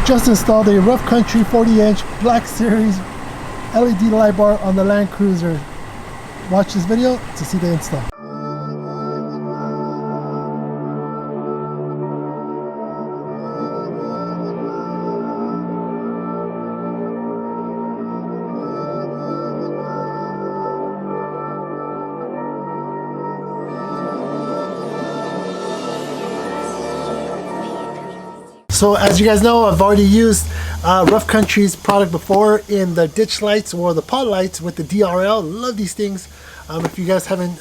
Just installed a Rough Country 40-inch Black Series LED light bar on the Land Cruiser. Watch this video to see the install. So as you guys know, I've already used Rough Country's product before in the ditch lights or the pod lights with the DRL. Love these things. If you guys haven't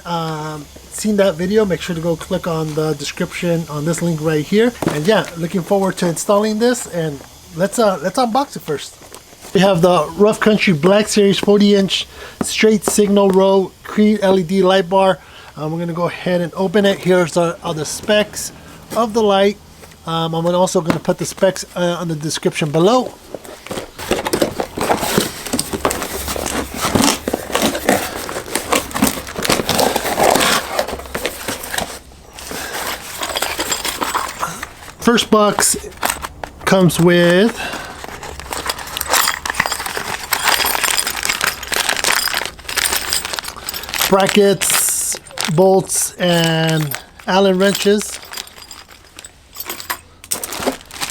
seen that video, make sure to go click on the description on this link right here. And yeah, looking forward to installing this, and let's unbox it first. We have the Rough Country Black Series 40-inch straight signal row Cree LED light bar. We're gonna go ahead and open it. Here's are the specs of the light. I'm also going to put the specs on the description below. First box comes with brackets, bolts, and Allen wrenches.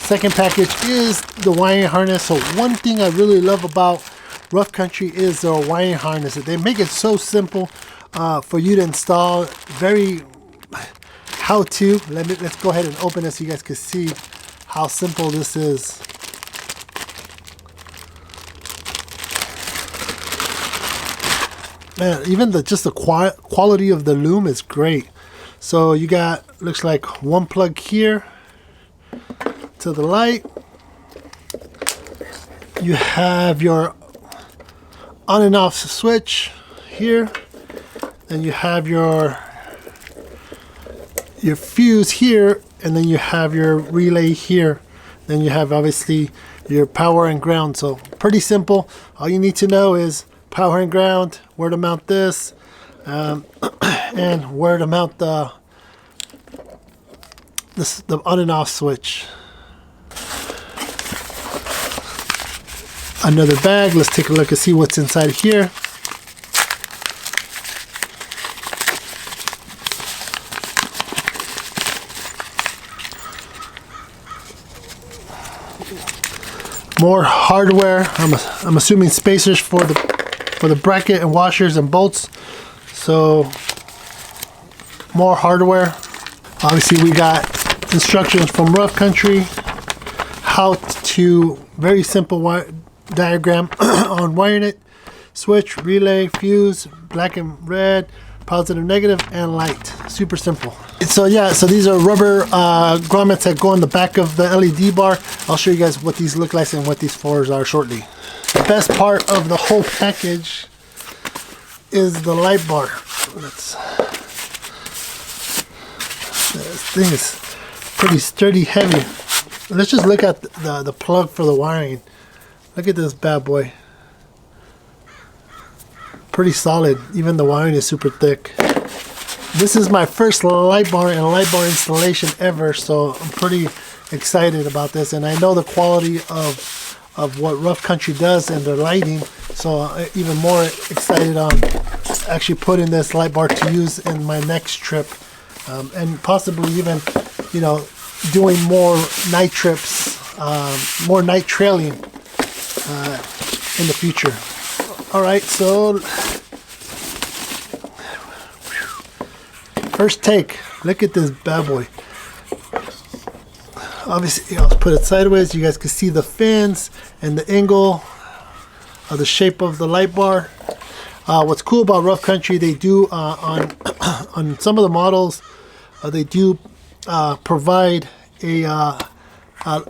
Second package is the wiring harness. So one thing I really love about Rough Country is their wiring harness. They make it so simple for you to install. Very how to. Let's go ahead and open this so you guys can see how simple this is. Man, even just the quality of the loom is great. So you got, looks like one plug here to the light. You have your on and off switch here, and you have your fuse here, and then you have your relay here. Then you have obviously your power and ground. So pretty simple. All you need to know is power and ground, where to mount this, and where to mount the on and off switch. Another bag. Let's take a look and see what's inside here. More hardware. I'm assuming spacers for the bracket and washers and bolts. So more hardware. Obviously we got instructions from Rough Country how to, very simple diagram on wiring it, switch, relay, fuse, black and red, positive, negative, and light. Super simple. So yeah, so these are rubber grommets that go on the back of the LED bar. I'll show you guys what these look like and what these fours are shortly. The best part of the whole package is the light bar. This thing is pretty sturdy, heavy. Let's just look at the plug for the wiring. Look at this bad boy. Pretty solid. Even the wiring is super thick. This is my first light bar and light bar installation ever, so I'm pretty excited about this. And I know the quality of what Rough Country does and their lighting, so I'm even more excited on actually putting this light bar to use in my next trip, and possibly even, you know, doing more night trips, more night trailing in the future. All right, so first take, look at this bad boy. Obviously, I'll put it sideways. You guys can see the fins and the angle of the shape of the light bar. What's cool about Rough Country, they do on some of the models, they do provide a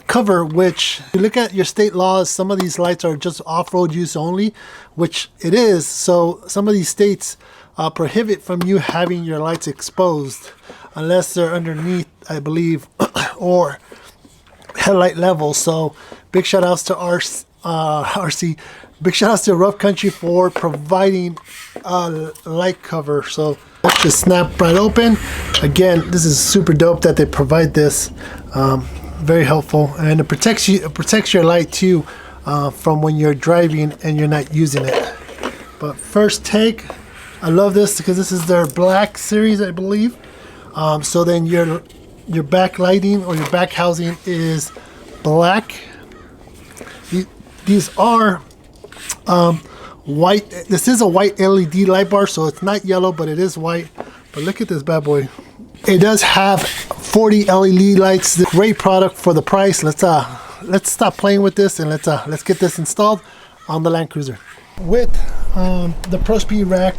cover, which, if you look at your state laws, some of these lights are just off-road use only, which it is. So some of these states prohibit from you having your lights exposed unless they're underneath, I believe, or headlight level. So big shout outs to RC, big shout outs to Rough Country for providing light cover. So just snap right open. Again, this is super dope that they provide this. very helpful, and it protects you. It protects your light too from when you're driving and you're not using it. But first take, I love this because this is their black series, I believe. So then your backlighting or your back housing is black. These are white. This is a white LED light bar, so it's not yellow, but it is white. But look at this bad boy. It does have 40 LED lights. Great product for the price. Let's stop playing with this and let's get this installed on the Land Cruiser. With the Prospeed rack,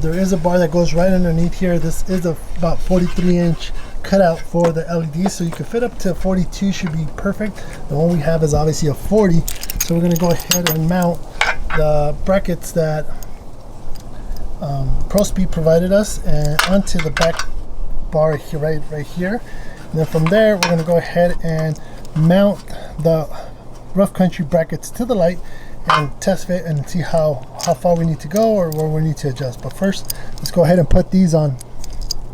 there is a bar that goes right underneath here. This is about 43-inch cutout for the LEDs, so you can fit up to 42. Should be perfect. The one we have is obviously a 40, so we're going to go ahead and mount the brackets that Prospeed provided us and onto the back bar here, right here. And then from there, we're going to go ahead and mount the rough country brackets to the light and test fit and see how far we need to go or where we need to adjust. But first, let's go ahead and put these on.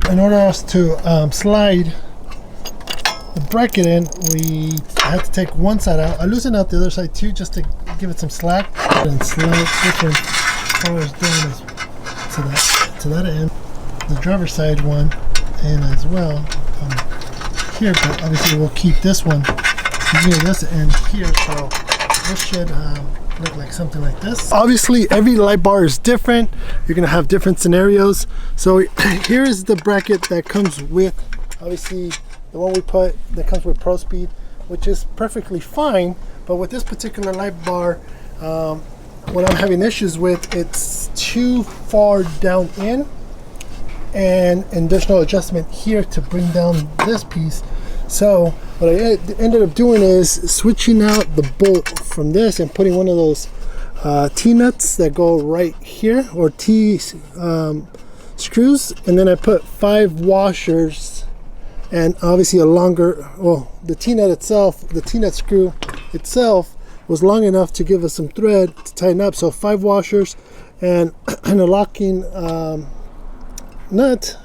In order for us to slide the bracket in, we have to take one side out. I loosen out the other side too, just to give it some slack, and slide different colors down to that end. The driver's side one and as well here, but obviously we'll keep this one near this end here, so this should look like something like this. Obviously every light bar is different. You're gonna have different scenarios. So here is the bracket that comes with, obviously the one we put that comes with Prospeed, which is perfectly fine. But with this particular light bar, what I'm having issues with, it's too far down in, and there's no adjustment here to bring down this piece. So what I ended up doing is switching out the bolt from this and putting one of those T-nuts that go right here, or T screws, and then I put 5 washers and obviously a longer, well, the T-nut itself, the T-nut screw itself was long enough to give us some thread to tighten up. So 5 washers and a locking nut.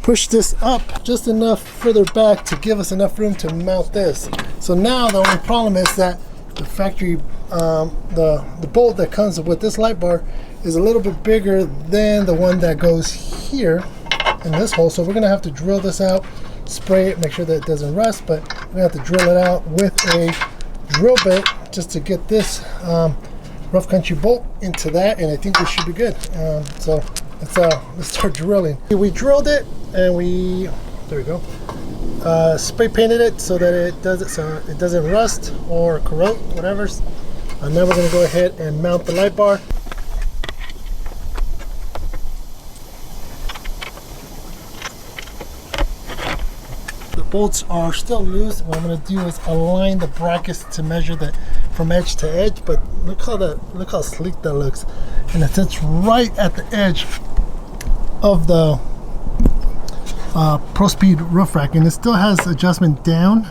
Push this up just enough further back to give us enough room to mount this. So now the only problem is that the factory, the bolt that comes with this light bar is a little bit bigger than the one that goes here in this hole. So we're gonna have to drill this out, spray it, make sure that it doesn't rust, but we're gonna have to drill it out with a drill bit just to get this rough country bolt into that, and I think we should be good. So let's start drilling. We drilled it and there we go, spray painted it so that it doesn't rust or corrode, whatever. And now we're going to go ahead and mount the light bar. The bolts are still loose. What I'm going to do is align the brackets to measure that from edge to edge. But look how sleek that looks, and it sits right at the edge of the Prospeed roof rack, and it still has adjustment down,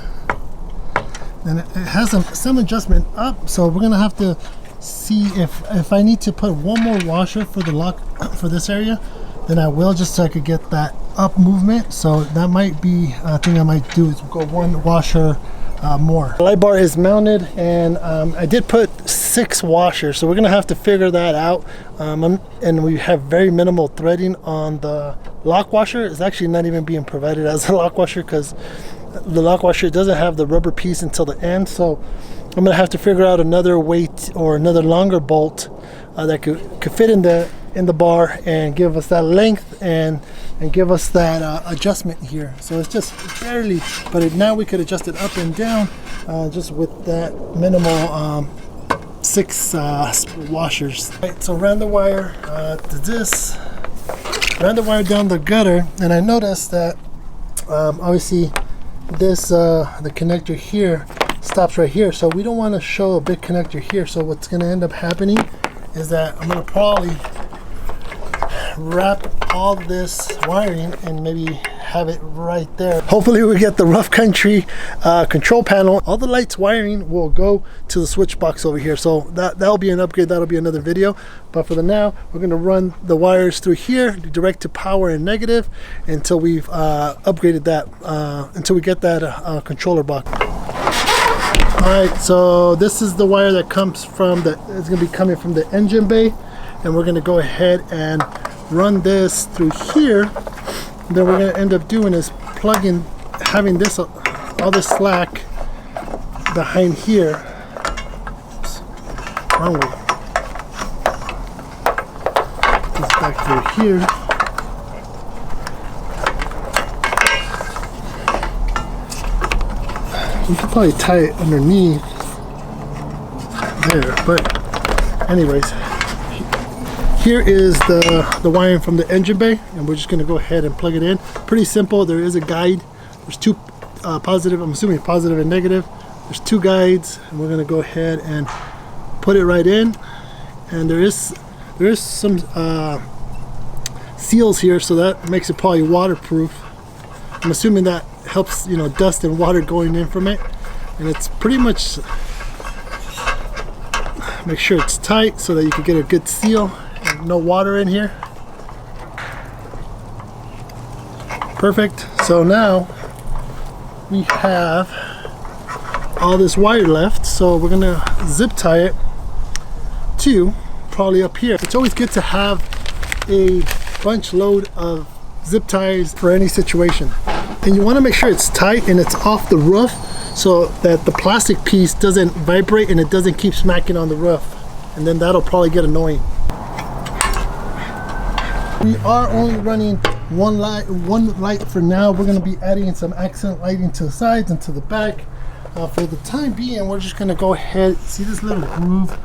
and it has some adjustment up. So we're gonna have to see if I need to put one more washer for the lock for this area, then I will, just so I could get that up movement. So that might be a thing I might do, is go one washer more. The light bar is mounted, and I did put 6 washers, so we're gonna have to figure that out. And we have very minimal threading on the lock washer. It's actually not even being provided as a lock washer because the lock washer doesn't have the rubber piece until the end. So I'm gonna have to figure out another weight or another longer bolt that could fit in the bar and give us that length and give us that adjustment here. So it's just barely, but now we could adjust it up and down just with that minimal 6 washers. Right, so ran the wire to this, ran the wire down the gutter, and I noticed that obviously this the connector here stops right here, so we don't want to show a big connector here. So what's going to end up happening is that I'm going to probably wrap all this wiring in maybe have it right there. Hopefully we get the rough country control panel. All the lights wiring will go to the switch box over here, so that'll be an upgrade. That'll be another video, but for the now we're going to run the wires through here direct to power and negative until we've upgraded that, until we get that controller box. Alright, so this is the wire that comes from it's going to be coming from the engine bay, and we're going to go ahead and run this through here. Then we're going to end up doing is plugging, having this all this slack behind here. Oops, wrong way. This back through here. We could probably tie it underneath there, but anyways, here is the wiring from the engine bay, and we're just going to go ahead and plug it in. Pretty simple. There is a guide. There's two positive, I'm assuming positive and negative. There's two guides, and we're going to go ahead and put it right in. And there is some seals here, so that makes it probably waterproof. I'm assuming that helps, you know, dust and water going in from it. And it's pretty much, make sure it's tight so that you can get a good seal and no water in here. Perfect. So now we have all this wire left, so we're gonna zip tie it to probably up here. It's always good to have a bunch load of zip ties for any situation. And you want to make sure it's tight and it's off the roof so that the plastic piece doesn't vibrate and it doesn't keep smacking on the roof, and then that'll probably get annoying. We are only running one light for now. We're going to be adding some accent lighting to the sides and to the back. For the time being, we're just going to go ahead, see this little groove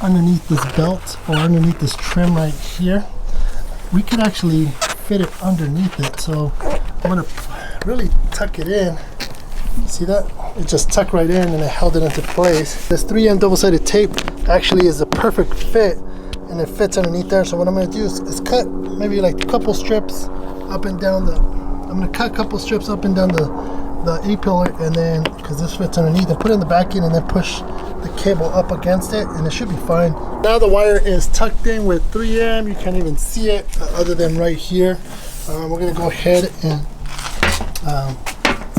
underneath this belt or underneath this trim right here. We could actually fit it underneath it, so I'm going to really tuck it in. See that? It just tucked right in and it held it into place. This 3M double-sided tape actually is a perfect fit, and it fits underneath there. So what I'm going to do is cut maybe like a couple strips up and down I'm going to cut a couple strips up and down the A-pillar, and then, because this fits underneath, and put it in the back end and then push the cable up against it, and it should be fine. Now the wire is tucked in with 3M. You can't even see it other than right here. We're going to go ahead and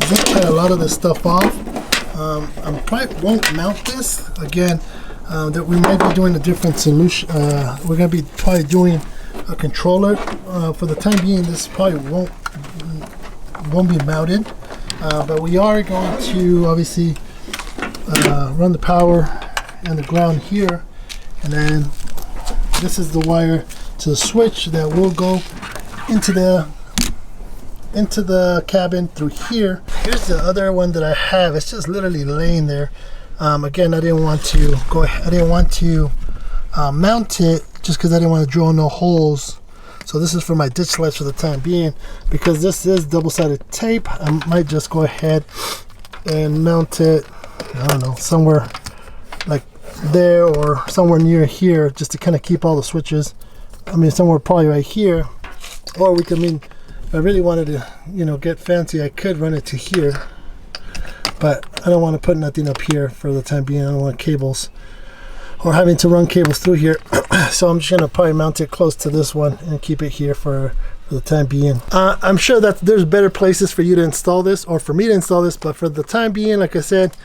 zip tie a lot of this stuff off. I probably won't mount this again. That we might be doing a different solution. We're going to be probably doing a controller. For the time being, this probably won't be mounted, but we are going to obviously run the power and the ground here, and then this is the wire to the switch that will go into the cabin through here. Here's the other one that I have. It's just literally laying there. Again, I didn't want to mount it just because I didn't want to drill no holes. So this is for my ditch lights for the time being. Because this is double-sided tape, I might just go ahead and mount it, I don't know, somewhere like there or somewhere near here, just to kind of keep all the switches. I mean, somewhere probably right here. Or we can, if I really wanted to, you know, get fancy, I could run it to here. But I don't want to put nothing up here for the time being. I don't want cables or having to run cables through here. So I'm just going to probably mount it close to this one and keep it here for the time being. I'm sure that there's better places for you to install this, or for me to install this, but for the time being, like I said,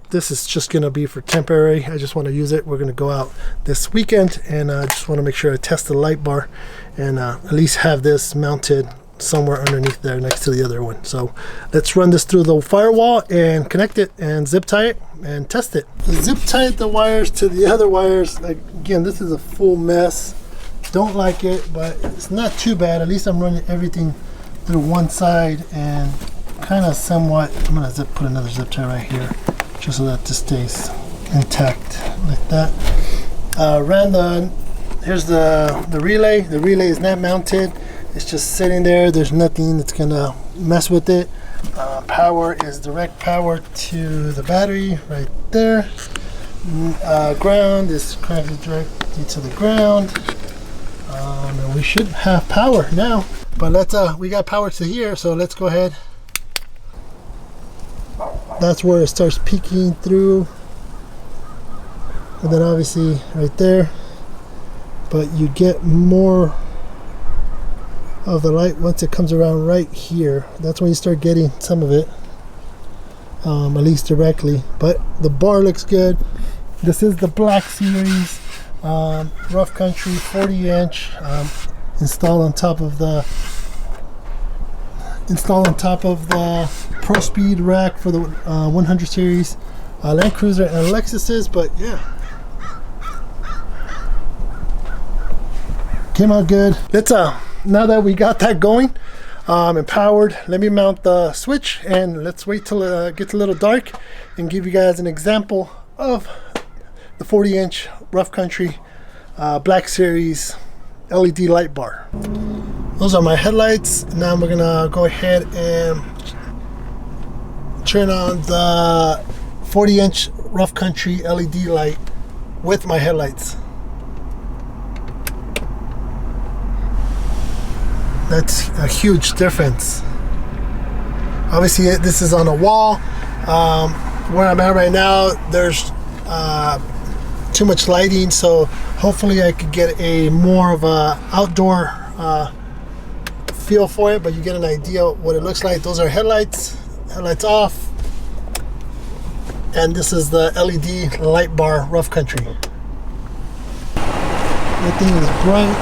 this is just going to be for temporary. I just want to use it. We're going to go out this weekend, and I just want to make sure I test the light bar and at least have this mounted somewhere underneath there next to the other one. So let's run this through the firewall and connect it and zip tie it and test it. Zip tie the wires to the other wires. Again, this is a full mess. Don't like it, but it's not too bad. At least I'm running everything through one side and kind of somewhat. I'm gonna put another zip tie right here just so that this stays intact like that. Here's the relay. The relay is not mounted. It's just sitting there. There's nothing that's gonna mess with it. Power is direct power to the battery right there. Ground is connected directly to the ground. And we should have power now. But let's we got power to here, so let's go ahead. That's where it starts peeking through. And then obviously right there. But you get more of the light once it comes around right here. That's when you start getting some of it, at least directly. But the bar looks good. This is the Black Series Rough Country 40-inch, installed on top of the Prospeed rack for the 100 series Land Cruiser and Lexuses. But yeah, came out good. Let's now that we got that going and powered, let me mount the switch and let's wait till it gets a little dark and give you guys an example of the 40-inch Rough Country Black Series LED light bar. Those are my headlights. Now we're gonna go ahead and turn on the 40-inch Rough Country LED light with my headlights. That's a huge difference. Obviously this is on a wall. Where I'm at right now, there's too much lighting, so hopefully I could get a more of a outdoor feel for it, but you get an idea what it looks like. Those are headlights off, and this is the LED light bar Rough Country. That thing is bright.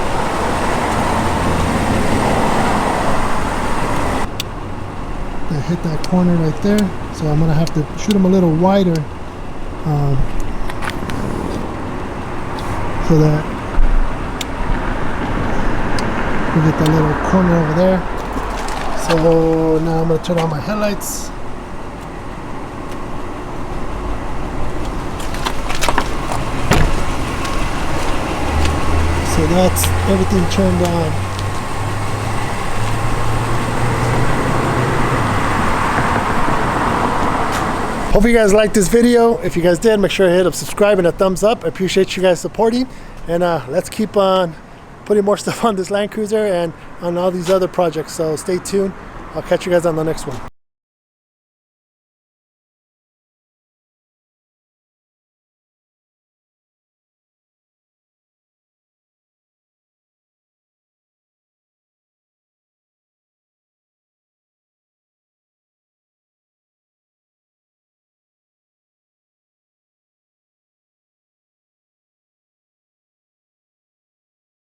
I hit that corner right there, so I'm gonna have to shoot them a little wider so that we get that little corner over there. So now I'm gonna turn on my headlights. So that's everything turned on. Hope you guys liked this video. If you guys did, make sure to hit a subscribe and a thumbs up. I appreciate you guys supporting, and let's keep on putting more stuff on this Land Cruiser and on all these other projects. So stay tuned. I'll catch you guys on the next one.